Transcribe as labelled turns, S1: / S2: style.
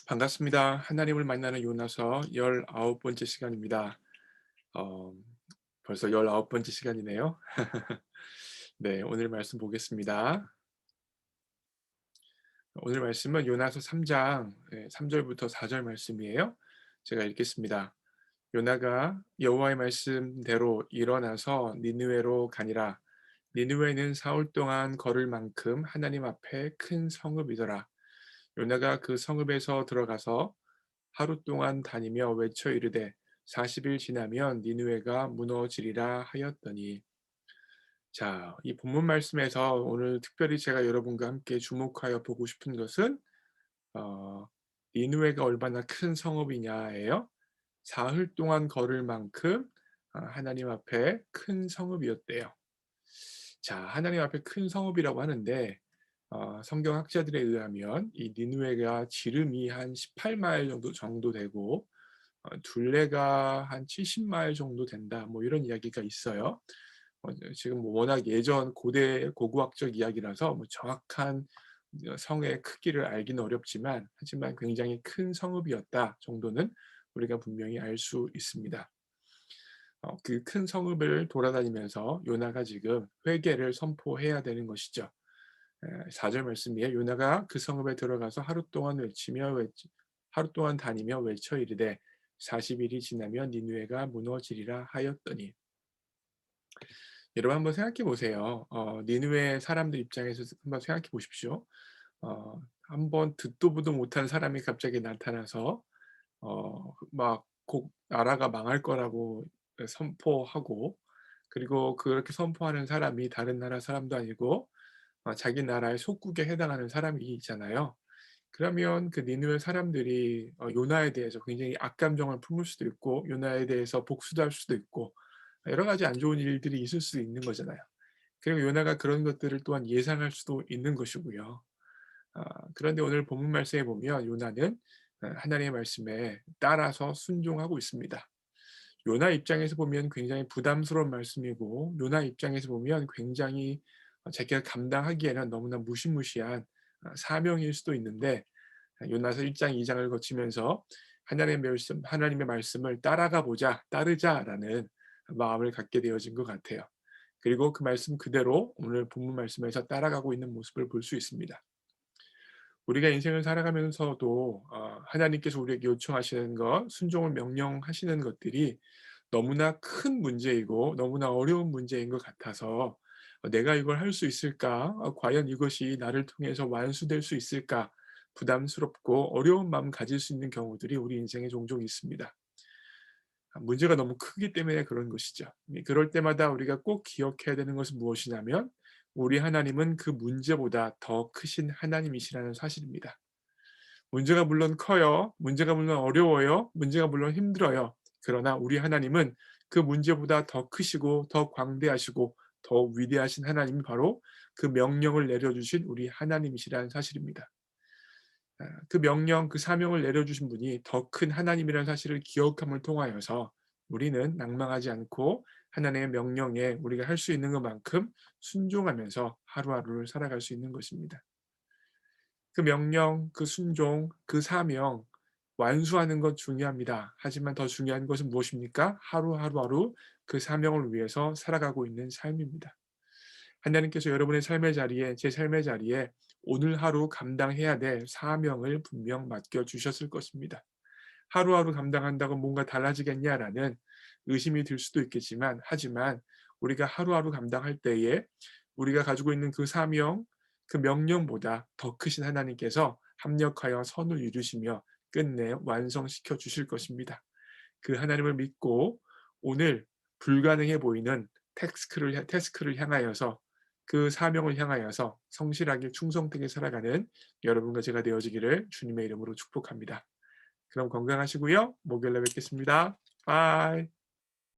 S1: 반갑습니다. 하나님을 만나는 요나서 19번째 시간입니다. 어, 벌써 19번째 시간이네요. 네, 오늘 말씀 보겠습니다. 오늘 말씀은 요나서 3장 3절부터 4절 말씀이에요. 제가 읽겠습니다. 요나가 여호와의 말씀대로 일어나서 니느웨로 가니라. 니느웨는 사흘 동안 걸을 만큼 하나님 앞에 큰 성읍이더라. 요나가 그 성읍에서 들어가서 하루 동안 다니며 외쳐 이르되 40일 지나면 니느웨가 무너지리라 하였더니. 자, 이 본문 말씀에서 오늘 특별히 제가 여러분과 함께 주목하여 보고 싶은 것은 어, 니느웨가 얼마나 큰 성읍이냐예요. 사흘 동안 걸을 만큼 하나님 앞에 큰 성읍이었대요. 자, 하나님 앞에 큰 성읍이라고 하는데 성경학자들에 의하면 이 니느웨가 지름이 한 18마일 정도 되고 둘레가 한 70마일 정도 된다. 뭐 이런 이야기가 있어요. 지금 뭐 워낙 예전 고대 고고학적 이야기라서 뭐 정확한 성의 크기를 알기는 어렵지만 하지만 굉장히 큰 성읍이었다 정도는 우리가 분명히 알 수 있습니다. 그 큰 성읍을 돌아다니면서 요나가 지금 회개를 선포해야 되는 것이죠. 4절 말씀이에요. 요나가 그 성읍에 들어가서 하루 동안 다니며 외쳐 이르되 40일이 지나면 니느웨가 무너지리라 하였더니. 여러분 한번 생각해 보세요. 니느웨 사람들 입장에서 한번 생각해 보십시오. 한번 듣도 보도 못한 사람이 갑자기 나타나서 막 곧 나라가 망할 거라고 선포하고, 그리고 그렇게 선포하는 사람이 다른 나라 사람도 아니고 자기 나라의 속국에 해당하는 사람이 있잖아요. 그러면 그 니느웨 사람들이 요나에 대해서 굉장히 악감정을 품을 수도 있고 요나에 대해서 복수도 할 수도 있고 여러 가지 안 좋은 일들이 있을 수 있는 거잖아요. 그리고 요나가 그런 것들을 또한 예상할 수도 있는 것이고요. 그런데 오늘 본문 말씀에 보면 요나는 하나님의 말씀에 따라서 순종하고 있습니다. 요나 입장에서 보면 굉장히 부담스러운 말씀이고 요나 입장에서 보면 굉장히 자기가 감당하기에는 너무나 무시무시한 사명일 수도 있는데 요나서 1장 2장을 거치면서 하나님의 말씀을 따라가 보자, 따르자라는 마음을 갖게 되어진 것 같아요. 그리고 그 말씀 그대로 오늘 본문 말씀에서 따라가고 있는 모습을 볼 수 있습니다. 우리가 인생을 살아가면서도 하나님께서 우리에게 요청하시는 것, 순종을 명령하시는 것들이 너무나 큰 문제이고 너무나 어려운 문제인 것 같아서 '내가 이걸 할 수 있을까? 과연 이것이 나를 통해서 완수될 수 있을까?' 부담스럽고 어려운 마음 가질 수 있는 경우들이 우리 인생에 종종 있습니다. 문제가 너무 크기 때문에 그런 것이죠. 그럴 때마다 우리가 꼭 기억해야 되는 것은 무엇이냐면 우리 하나님은 그 문제보다 더 크신 하나님이시라는 사실입니다. 문제가 물론 커요. 문제가 물론 어려워요. 문제가 물론 힘들어요. 그러나 우리 하나님은 그 문제보다 더 크시고 더 광대하시고 더 위대하신 하나님이 바로 그 명령을 내려주신 우리 하나님이시라는 사실입니다. 그 명령, 그 사명을 내려주신 분이 더 큰 하나님이라는 사실을 기억함을 통하여서 우리는 낭망하지 않고 하나님의 명령에 우리가 할 수 있는 것만큼 순종하면서 하루하루를 살아갈 수 있는 것입니다. 그 명령, 그 순종, 그 사명 완수하는 것 중요합니다. 하지만 더 중요한 것은 무엇입니까? 하루하루 그 사명을 위해서 살아가고 있는 삶입니다. 하나님께서 여러분의 삶의 자리에, 제 삶의 자리에 오늘 하루 감당해야 될 사명을 분명 맡겨 주셨을 것입니다. 하루하루 감당한다고 뭔가 달라지겠냐라는 의심이 들 수도 있겠지만, 하지만 우리가 하루하루 감당할 때에 우리가 가지고 있는 그 사명, 그 명령보다 더 크신 하나님께서 합력하여 선을 이루시며 끝내 완성시켜 주실 것입니다. 그 하나님을 믿고 오늘 불가능해 보이는 태스크를 향하여서, 그 사명을 향하여서 성실하게 충성되게 살아가는 여러분과 제가 되어지기를 주님의 이름으로 축복합니다. 그럼 건강하시고요. 목요일에 뵙겠습니다. 바이.